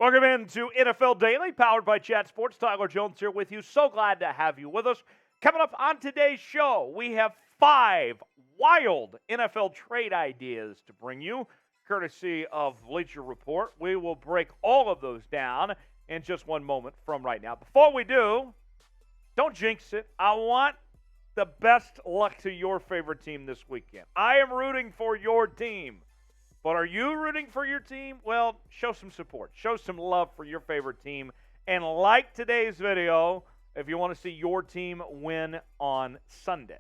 Welcome into NFL Daily, powered by Chat Sports. Tyler Jones here with you. So glad to have you with us. Coming up on today's show, we have 5 wild NFL trade ideas to bring you, courtesy of Bleacher Report. We will break all of those down in just one moment from right now. Before we do, don't jinx it. I want the best luck to your favorite team this weekend. I am rooting for your team. But are you rooting for your team? Well, show some support. Show some love for your favorite team. And like today's video if you want to see your team win on Sunday.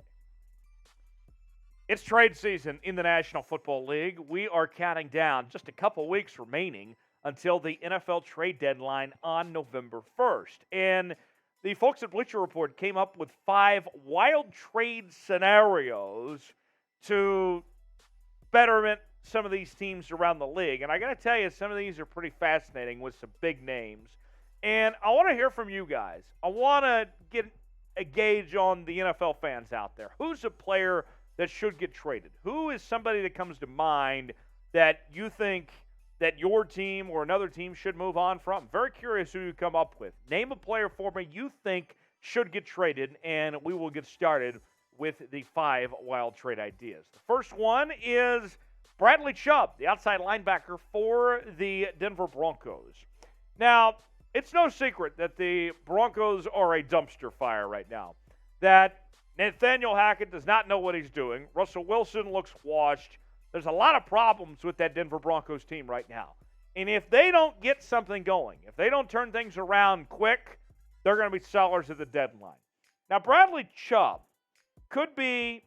It's trade season in the National Football League. We are counting down just a couple weeks remaining until the NFL trade deadline on November 1st. And the folks at Bleacher Report came up with 5 wild trade scenarios to betterment some of these teams around the league. And I got to tell you, some of these are pretty fascinating with some big names. And I want to hear from you guys. I want to get a gauge on the NFL fans out there. Who's a player that should get traded? Who is somebody that comes to mind that you think that your team or another team should move on from? Very curious who you come up with. Name a player for me you think should get traded, and we will get started with the 5 wild trade ideas. The first one is Bradley Chubb, the outside linebacker for the Denver Broncos. Now, it's no secret that the Broncos are a dumpster fire right now. That Nathaniel Hackett does not know what he's doing. Russell Wilson looks washed. There's a lot of problems with that Denver Broncos team right now. And if they don't get something going, if they don't turn things around quick, they're going to be sellers at the deadline. Now, Bradley Chubb could be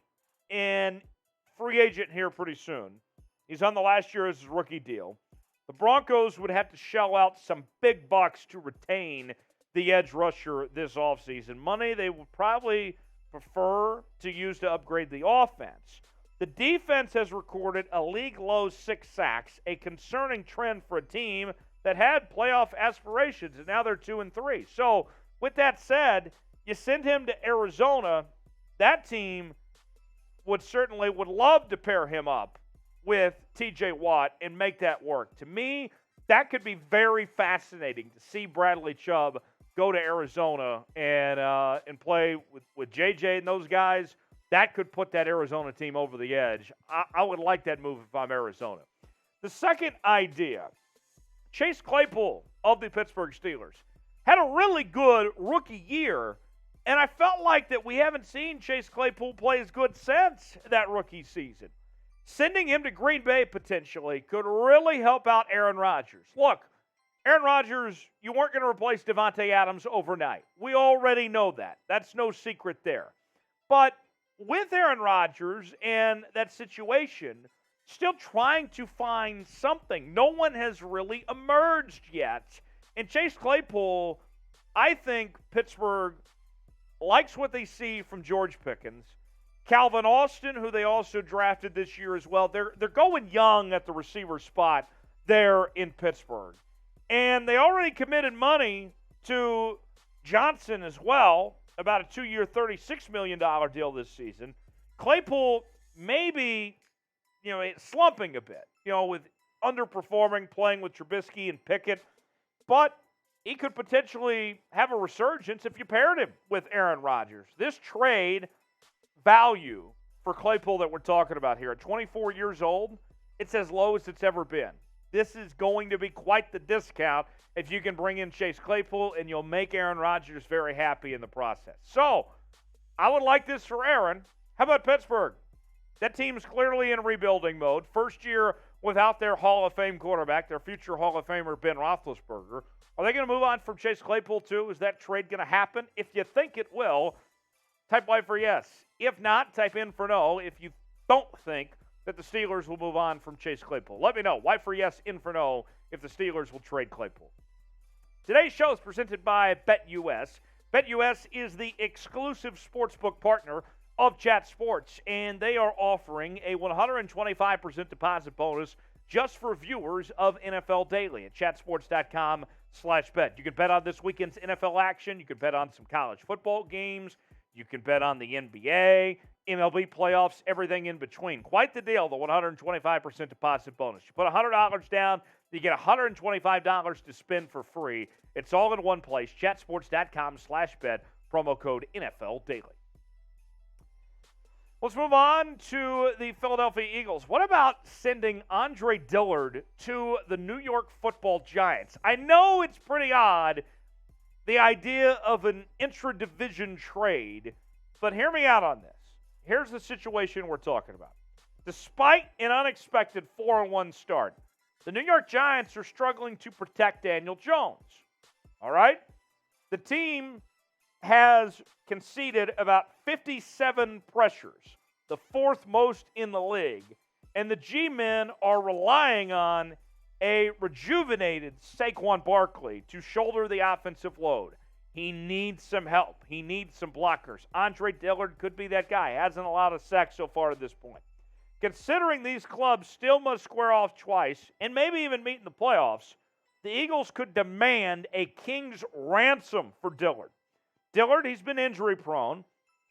an free agent here pretty soon. He's on the last year of his rookie deal. The Broncos would have to shell out some big bucks to retain the edge rusher this offseason. Money they would probably prefer to use to upgrade the offense. The defense has recorded a league-low 6 sacks, a concerning trend for a team that had playoff aspirations, and now they're 2-3. So, with that said, you send him to Arizona, that team would love to pair him up with T.J. Watt and make that work. To me, that could be very fascinating to see Bradley Chubb go to Arizona and play with J.J. and those guys. That could put that Arizona team over the edge. I would like that move if I'm Arizona. The second idea, Chase Claypool of the Pittsburgh Steelers had a really good rookie year, and I felt like that we haven't seen Chase Claypool play as good since that rookie season. Sending him to Green Bay potentially could really help out Aaron Rodgers. Look, Aaron Rodgers, you weren't going to replace Devontae Adams overnight. We already know that. That's no secret there. But with Aaron Rodgers and that situation, still trying to find something. No one has really emerged yet. And Chase Claypool, I think Pittsburgh likes what they see from George Pickens. Calvin Austin, who they also drafted this year as well, they're going young at the receiver spot there in Pittsburgh. And they already committed money to Johnson as well, about a 2-year, $36 million deal this season. Claypool maybe, slumping a bit, with underperforming, playing with Trubisky and Pickett. But he could potentially have a resurgence if you paired him with Aaron Rodgers. This trade value for Claypool that we're talking about here at 24 years old, it's as low as it's ever been. This is going to be quite the discount if you can bring in Chase Claypool, and you'll make Aaron Rodgers very happy in the process. So, I would like this for Aaron. How about Pittsburgh? That team's clearly in rebuilding mode. First year without their Hall of Fame quarterback, their future Hall of Famer Ben Roethlisberger. Are they going to move on from Chase Claypool too? Is that trade going to happen? If you think it will, type Y for yes. If not, type in for no if you don't think that the Steelers will move on from Chase Claypool. Let me know. Y for yes, in for no if the Steelers will trade Claypool. Today's show is presented by BetUS. BetUS is the exclusive sportsbook partner of Chat Sports, and they are offering a 125% deposit bonus just for viewers of NFL Daily at chatsports.com/bet. You can bet on this weekend's NFL action. You can bet on some college football games. You can bet on the NBA. MLB playoffs, everything in between. Quite the deal, the 125% deposit bonus. You put $100 down, you get $125 to spend for free. It's all in one place, chatsports.com/bet, promo code NFL Daily. Let's move on to the Philadelphia Eagles. What about sending Andre Dillard to the New York Football Giants? I know it's pretty odd, the idea of an intra-division trade, but hear me out on this. Here's the situation we're talking about. Despite an unexpected 4-1 start, the New York Giants are struggling to protect Daniel Jones. All right? The team has conceded about 57 pressures, the fourth most in the league, and the G-men are relying on a rejuvenated Saquon Barkley to shoulder the offensive load. He needs some help. He needs some blockers. Andre Dillard could be that guy. Hasn't allowed a sack so far at this point. Considering these clubs still must square off twice and maybe even meet in the playoffs, the Eagles could demand a king's ransom for Dillard. Dillard, he's been injury-prone,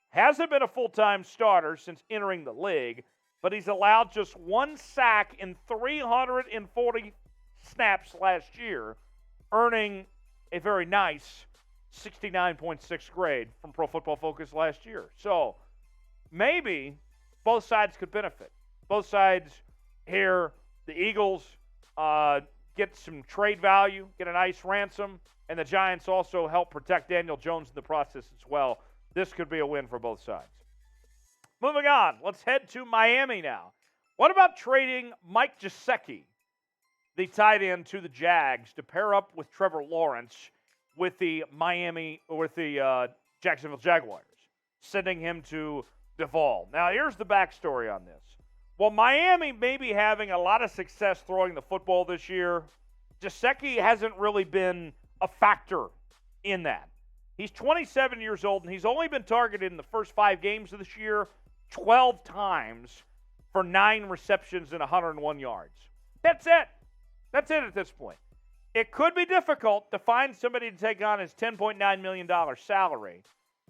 hasn't been a full-time starter since entering the league, but he's allowed just one sack in 340 snaps last year, earning a very nice 69.6 grade from Pro Football Focus last year. So maybe both sides could benefit. Both sides here, the Eagles get some trade value, get a nice ransom, and the Giants also help protect Daniel Jones in the process as well. This could be a win for both sides. Moving on, let's head to Miami now. What about trading Mike Gesicki, the tight end, to the Jags to pair up with Trevor Lawrence with the Jacksonville Jaguars, sending him to Duval? Now, here's the backstory on this. While Miami may be having a lot of success throwing the football this year, Gesicki hasn't really been a factor in that. He's 27 years old, and he's only been targeted in the first 5 games of this year 12 times for 9 receptions and 101 yards. That's it. That's it at this point. It could be difficult to find somebody to take on his $10.9 million salary,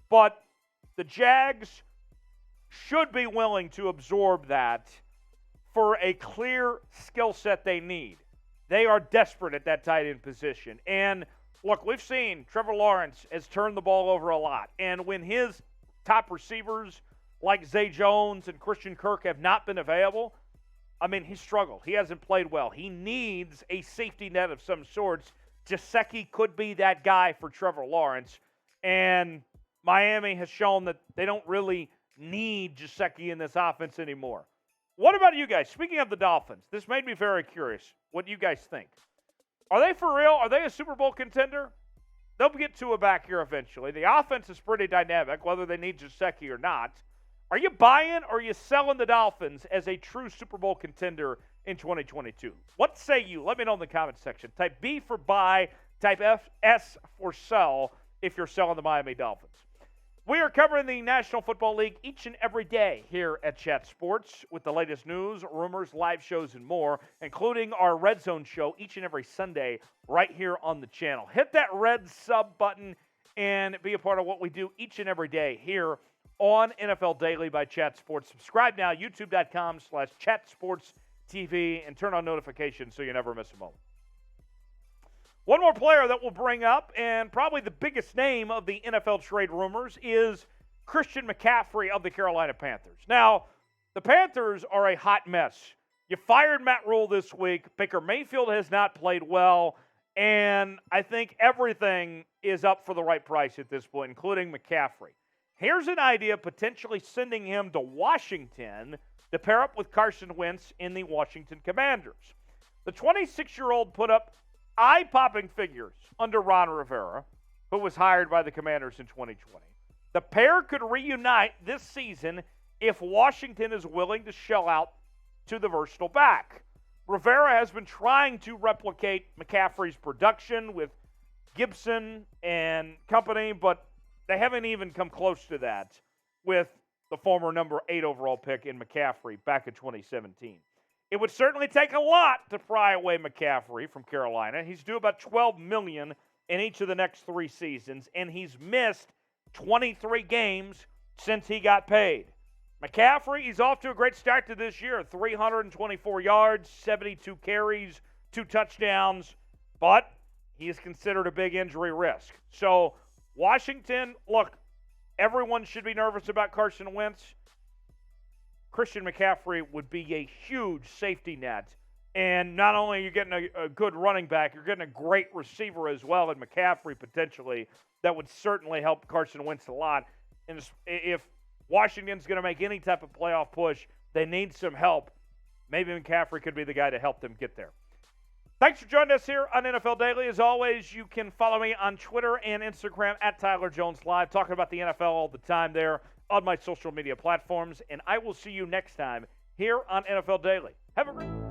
but the Jags should be willing to absorb that for a clear skill set they need. They are desperate at that tight end position. And look, we've seen Trevor Lawrence has turned the ball over a lot. And when his top receivers like Zay Jones and Christian Kirk have not been available, I mean, he struggled. He hasn't played well. He needs a safety net of some sorts. Gesicki could be that guy for Trevor Lawrence. And Miami has shown that they don't really need Gesicki in this offense anymore. What about you guys? Speaking of the Dolphins, this made me very curious what you guys think. Are they for real? Are they a Super Bowl contender? They'll get Tua back here eventually. The offense is pretty dynamic, whether they need Gesicki or not. Are you buying or are you selling the Dolphins as a true Super Bowl contender in 2022? What say you? Let me know in the comment section. Type B for buy, type S for sell if you're selling the Miami Dolphins. We are covering the National Football League each and every day here at Chat Sports with the latest news, rumors, live shows, and more, including our Red Zone show each and every Sunday right here on the channel. Hit that red sub button and be a part of what we do each and every day here on NFL Daily by Chat Sports. Subscribe now, youtube.com/ChatSportsTV, and turn on notifications so you never miss a moment. One more player that we'll bring up, and probably the biggest name of the NFL trade rumors, is Christian McCaffrey of the Carolina Panthers. Now, the Panthers are a hot mess. You fired Matt Rule this week. Baker Mayfield has not played well, and I think everything is up for the right price at this point, including McCaffrey. Here's an idea, potentially sending him to Washington to pair up with Carson Wentz in the Washington Commanders. The 26-year-old put up eye-popping figures under Ron Rivera, who was hired by the Commanders in 2020. The pair could reunite this season if Washington is willing to shell out to the versatile back. Rivera has been trying to replicate McCaffrey's production with Gibson and company, but they haven't even come close to that with the former number 8 overall pick in McCaffrey back in 2017. It would certainly take a lot to pry away McCaffrey from Carolina. He's due about $12 million in each of the next 3 seasons, and he's missed 23 games since he got paid. McCaffrey, he's off to a great start to this year. 324 yards, 72 carries, 2 touchdowns, but he is considered a big injury risk. So, Washington, look, everyone should be nervous about Carson Wentz. Christian McCaffrey would be a huge safety net. And not only are you getting a good running back, you're getting a great receiver as well in McCaffrey potentially. That would certainly help Carson Wentz a lot. And if Washington's going to make any type of playoff push, they need some help. Maybe McCaffrey could be the guy to help them get there. Thanks for joining us here on NFL Daily. As always, you can follow me on Twitter and Instagram at Tyler Jones Live, talking about the NFL all the time there on my social media platforms. And I will see you next time here on NFL Daily. Have a great